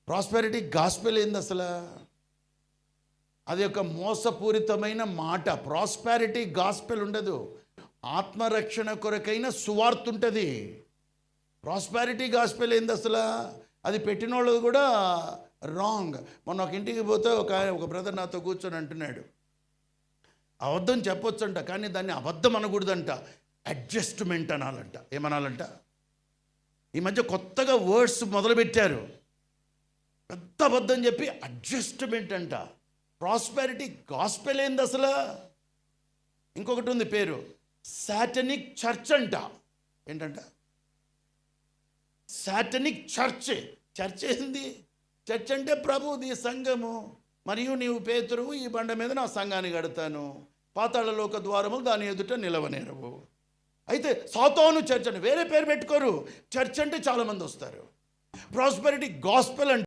Prosperity gospel ఏంది అసలు? అది ఒక మోసపూరితమైన మాట. ప్రాస్పెరిటీ గాస్పెల్ ఉండదు. ఆత్మరక్షణ కొరకైన సువార్త ఉంటుంది. ప్రాస్పెరిటీ గాస్పెల్ ఏంది అసలు? అది పెట్టిన వాళ్ళు కూడా రాంగ్. మొన్న ఒక ఇంటికి పోతే ఒక బ్రదర్ నాతో కూర్చొని అంటున్నాడు, అబద్ధం చెప్పొచ్చంట, కానీ దాన్ని అబద్ధం అనకూడదంట, అడ్జస్ట్మెంట్ అనాలంట. ఏమనాలంట? ఈ మధ్య కొత్తగా వర్డ్స్ మొదలుపెట్టారు. పెద్ద అబద్ధం చెప్పి అడ్జస్ట్మెంట్ అంట. ప్రాస్పెరిటీ గాస్పెల్ ఏంది అసలు? ఇంకొకటి ఉంది పేరు, సాటనిక్ చర్చ్ అంట. ఏంటంట? Satanic church. చర్చ్ ఏంది? చర్చ్ అంటే ప్రభుది సంఘము, మరియు నీవు పేతురువు, ఈ బండ మీద నా సంఘాన్ని కడతాను, పాతాళలోక ద్వారములు దాని ఎదుట నిలవనేరవు. అయితే సాతాను చర్చ్ అని వేరే పేరు పెట్టుకోరు. చర్చ్ అంటే చాలామంది వస్తారు. ప్రాస్పెరిటీ గాస్పెల్ అంటే